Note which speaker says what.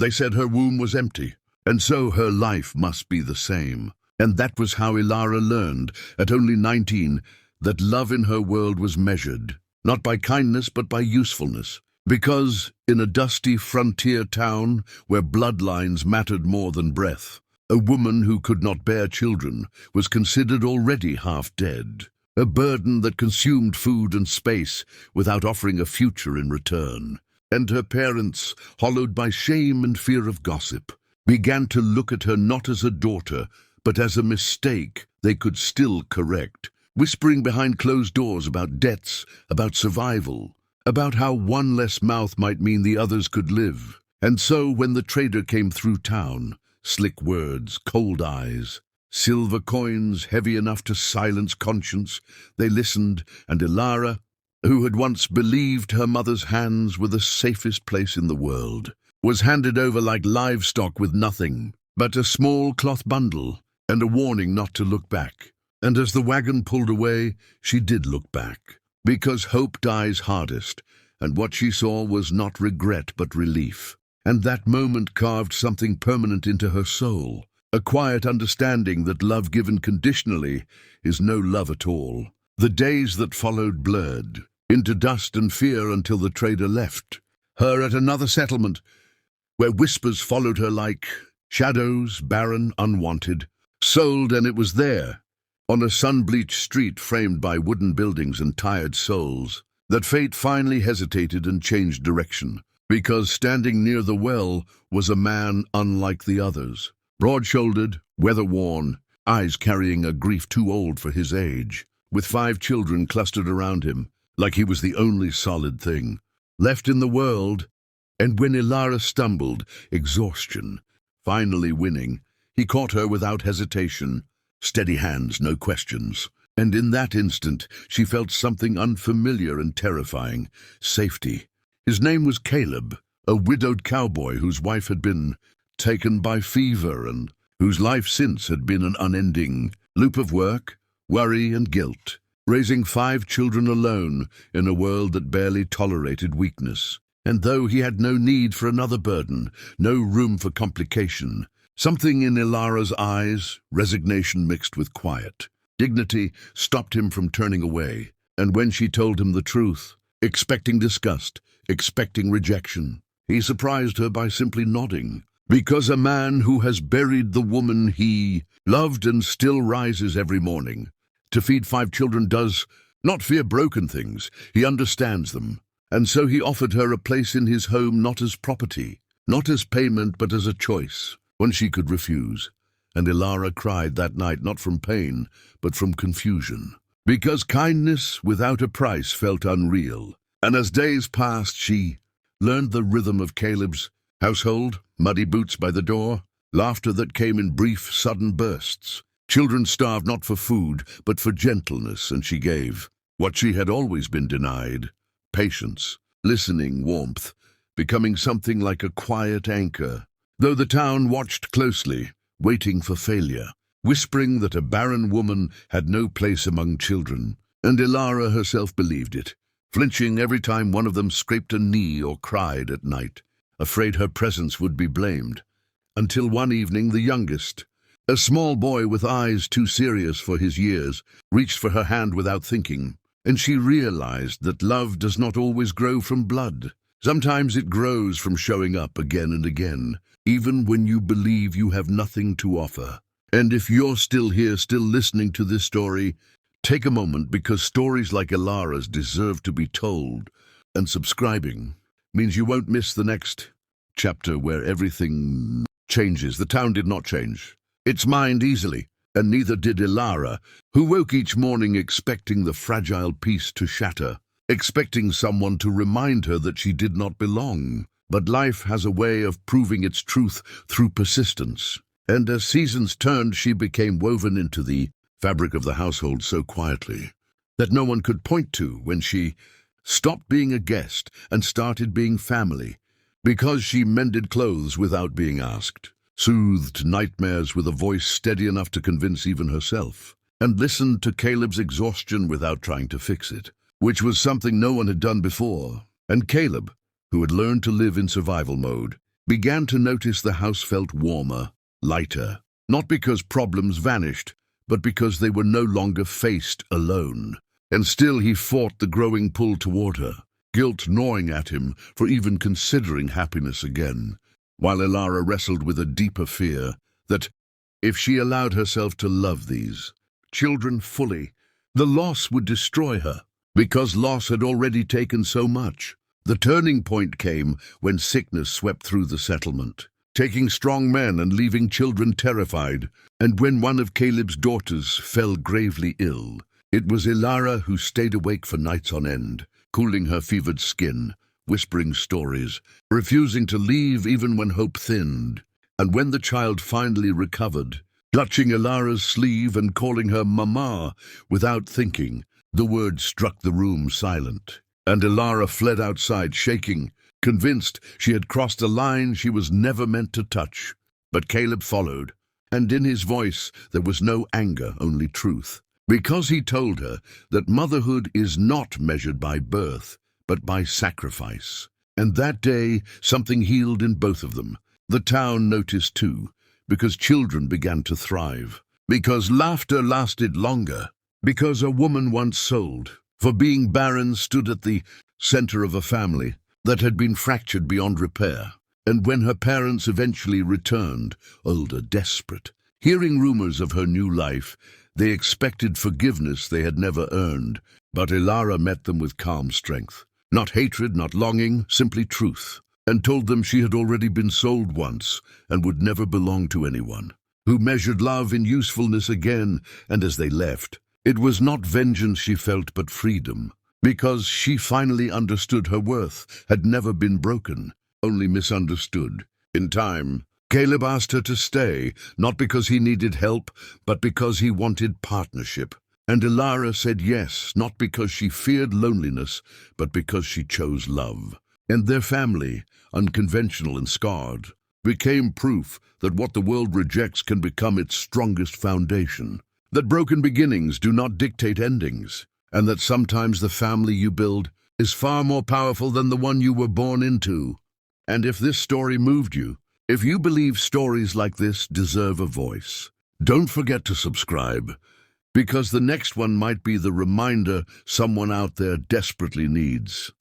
Speaker 1: They said her womb was empty, and so her life must be the same. And that was how Ilara learned, at only 19, that love in her world was measured, not by kindness but by usefulness. Because, in a dusty frontier town where bloodlines mattered more than breath, a woman who could not bear children was considered already half dead, a burden that consumed food and space without offering a future in return. And her parents, hollowed by shame and fear of gossip, began to look at her not as a daughter, but as a mistake they could still correct, whispering behind closed doors about debts, about survival, about how one less mouth might mean the others could live. And so when the trader came through town, slick words, cold eyes, silver coins heavy enough to silence conscience, they listened, and Ilara, who had once believed her mother's hands were the safest place in the world, was handed over like livestock with nothing but a small cloth bundle and a warning not to look back. And as the wagon pulled away, she did look back, because hope dies hardest, and what she saw was not regret but relief. And that moment carved something permanent into her soul, a quiet understanding that love given conditionally is no love at all. The days that followed blurred into dust and fear until the trader left her at another settlement, where whispers followed her like shadows, barren, unwanted. Sold, and it was there, on a sun-bleached street framed by wooden buildings and tired souls, that fate finally hesitated and changed direction, because standing near the well was a man unlike the others, broad-shouldered, weather-worn, eyes carrying a grief too old for his age, with 5 children clustered around him, like he was the only solid thing left in the world. And when Ilara stumbled, exhaustion finally winning, he caught her without hesitation, steady hands, no questions. And in that instant, she felt something unfamiliar and terrifying: safety. His name was Caleb, a widowed cowboy whose wife had been taken by fever and whose life since had been an unending loop of work, worry, and guilt, raising 5 children alone in a world that barely tolerated weakness. And though he had no need for another burden, no room for complication, something in Ilara's eyes, resignation mixed with quiet dignity, stopped him from turning away. And when she told him the truth, expecting disgust, expecting rejection, he surprised her by simply nodding. Because a man who has buried the woman he loved and still rises every morning to feed 5 children does not fear broken things, he understands them. And so he offered her a place in his home, not as property, not as payment, but as a choice, when she could refuse. And Ilara cried that night, not from pain, but from confusion, because kindness without a price felt unreal. And as days passed, she learned the rhythm of Caleb's household: muddy boots by the door, laughter that came in brief, sudden bursts, children starved not for food, but for gentleness, and she gave what she had always been denied: patience, listening, warmth, becoming something like a quiet anchor. Though the town watched closely, waiting for failure, whispering that a barren woman had no place among children, and Ilara herself believed it, flinching every time one of them scraped a knee or cried at night, afraid her presence would be blamed. Until one evening the youngest, a small boy with eyes too serious for his years, reached for her hand without thinking, and she realized that love does not always grow from blood. Sometimes it grows from showing up again and again, even when you believe you have nothing to offer. And if you're still here, still listening to this story, take a moment, because stories like Ilara's deserve to be told, and subscribing means you won't miss the next chapter where everything changes. The town did not change its mind easily, and neither did Ilara, who woke each morning expecting the fragile peace to shatter, expecting someone to remind her that she did not belong. But life has a way of proving its truth through persistence, and as seasons turned, she became woven into the fabric of the household so quietly that no one could point to when she stopped being a guest and started being family, because she mended clothes without being asked, soothed nightmares with a voice steady enough to convince even herself, and listened to Caleb's exhaustion without trying to fix it, which was something no one had done before. And Caleb, who had learned to live in survival mode, began to notice the house felt warmer, lighter, not because problems vanished, but because they were no longer faced alone. And still he fought the growing pull toward her, guilt gnawing at him for even considering happiness again, while Ilara wrestled with a deeper fear that, if she allowed herself to love these children fully, the loss would destroy her, because loss had already taken so much. The turning point came when sickness swept through the settlement, taking strong men and leaving children terrified, and when one of Caleb's daughters fell gravely ill. It was Ilara who stayed awake for nights on end, cooling her fevered skin, whispering stories, refusing to leave even when hope thinned. And when the child finally recovered, clutching Ilara's sleeve and calling her Mama without thinking, the words struck the room silent. And Ilara fled outside, shaking, convinced she had crossed a line she was never meant to touch. But Caleb followed, and in his voice there was no anger, only truth. Because he told her that motherhood is not measured by birth, but by sacrifice. And that day, something healed in both of them. The town noticed too, because children began to thrive, because laughter lasted longer, because a woman once sold for being barren stood at the center of a family that had been fractured beyond repair. And when her parents eventually returned, older, desperate, hearing rumors of her new life, they expected forgiveness they had never earned. But Ilara met them with calm strength. Not hatred, not longing, simply truth. And told them she had already been sold once and would never belong to anyone. Who measured love in usefulness again, and as they left, it was not vengeance she felt but freedom. Because she finally understood her worth had never been broken, only misunderstood. In time, Caleb asked her to stay, not because he needed help, but because he wanted partnership. And Ilara said yes, not because she feared loneliness, but because she chose love. And their family, unconventional and scarred, became proof that what the world rejects can become its strongest foundation. That broken beginnings do not dictate endings, and that sometimes the family you build is far more powerful than the one you were born into. And if this story moved you, if you believe stories like this deserve a voice, don't forget to subscribe, because the next one might be the reminder someone out there desperately needs.